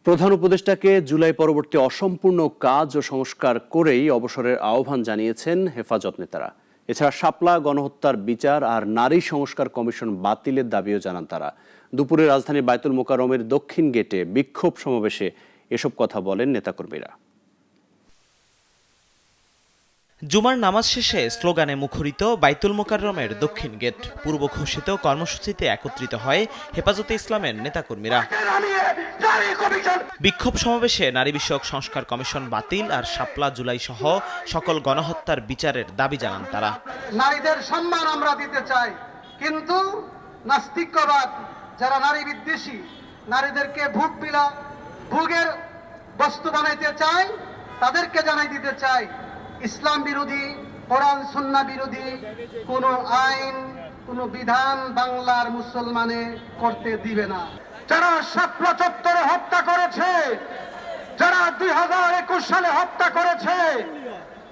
প্রধান উপদেষ্টাকে জুলাই পরবর্তী অসম্পূর্ণ কাজ ও সংস্কার করেই অবসরের আহ্বান জানিয়েছেন হেফাজত নেতারা। এছাড়া শাপলা গণহত্যার বিচার আর নারী সংস্কার কমিশন বাতিলের দাবিও জানান তারা। দুপুরে রাজধানীর বায়তুল মোকাররমের দক্ষিণ গেটে বিক্ষোভ সমাবেশে এসব কথা বলেন নেতাকর্মীরা। জুমার নামাজ শেষে স্লোগানে মুখরিত বায়তুল মোকাররমের দক্ষিণ গেট। পূর্ব ঘোষিত কর্মসূচিতে একত্রিত হয় হেফাজতে ইসলামের নেতাকর্মীরা। বিক্ষোভ সমাবেশে নারী বিষয়ক সংস্কার কমিশন বাতিল আর শাপলা জুলাই সহ সকল গণহত্যার বিচারের দাবি জানান তারা। নারীদের সম্মান আমরা দিতে চাই, কিন্তু নাস্তিকবাদ যারা নারী বিদ্বেষী, নারীদেরকে ভোগের বস্তু বানাইতে চায়, তাদেরকে জানাই দিতে চাই ইসলাম বিরোধী, কোরআন সুন্নাহ বিরোধী কোনো আইন, কোনো বিধান বাংলার মুসলমানে করতে দিবে না। যারা শাপলা চত্বরে হত্যা করেছে, যারা 2021 সালে হত্যা করেছে,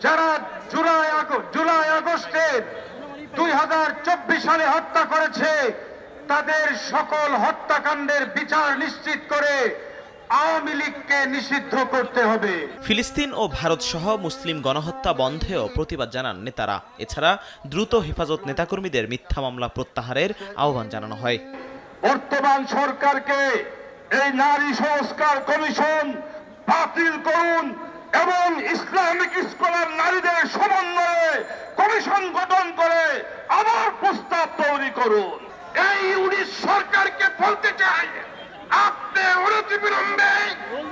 যারা জুলাই আগস্টে 2024 সালে হত্যা করেছে, তাদের সকল হত্যাকাণ্ডের বিচার নিশ্চিত করে আওয়ামী লীগকে নিষিদ্ধ করতে হবে। ফিলিস্তিন ও ভারত সহ মুসলিম গণহত্যা বন্ধেও প্রতিবাদ জানান নেতারা। এছাড়া দ্রুত হেফাজত নেতাকর্মীদের মিথ্যা মামলা প্রত্যাহারের আহ্বান জানানো হয়। বর্তমান সরকারকে এই নারী সংস্কার কমিশন বাতিল করুন এবং ইসলামিক স্কলার নারীদের সমন্বয়ে কমিশন গঠন করে আবার প্রস্তাব তৈরি করুন। এই 19 সরকারকে বলতে চাই, আপনি অনতিবিলম্বে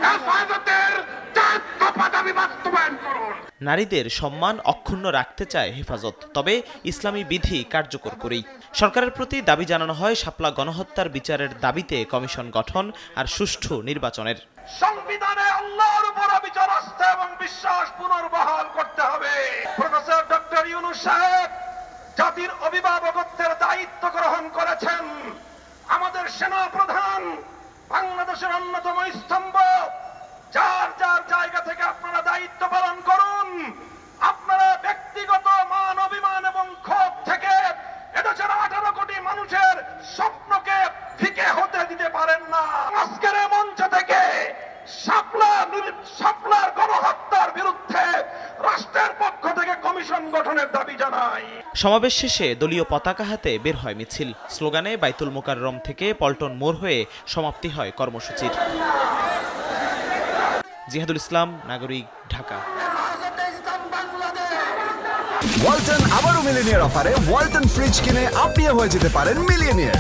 হেফাজতের 4 দফা দাবি বাস্তবায়ন করুন। নারীদের সম্মান অক্ষুণ্ণ রাখতে চায় হেফাজত, তবে ইসলামী বিধি কার্যকর করেই। সরকারের প্রতি দাবি জানানো হয় শাপলা গণহত্যার বিচারের দাবিতে কমিশন গঠন আর সুষ্ঠু নির্বাচনের। সংবিধানে আল্লাহর উপর বিচার আস্থা এবং বিশ্বাস পুনর্বহাল করতে হবে। প্রফেসর ডক্টর ইউনূস সাহেব জাতির অভিভাবকত্বের দায়িত্ব গ্রহণ করেছেন। আমাদের সেনা প্রধান বাংলাদেশের অন্যতম স্তম্ভ। যার যার জায়গা থেকে আপনারা দায়িত্ব পালন করুন। আপনারা ব্যক্তিগত মান অভিমান এবং ক্ষোভ থেকে এদেশের 18 কোটি মানুষের স্বপ্নকে ফিকে হতে দিতে পারেন না। আজকের মঞ্চ থেকে শাপলার গণহত্যার বিরুদ্ধে রাষ্ট্রের পক্ষ থেকে কমিশন গঠনের দাবি জানাই। সমাবেশ শেষে দলীয় পতাকা হাতে বের হয় মিছিল। স্লোগানে বাইতুল মোকাররম থেকে পল্টন মোড় হয়ে সমাপ্তি হয় কর্মসূচির। জিহাদুল ইসলাম, নাগরিক, ঢাকা। ওয়ালটন আবারও মিলিনিয়ার অফারে ওয়ালটন ফ্রিজ কিনে আপনিও হয়ে যেতে পারেন মিলিয়নিয়ার।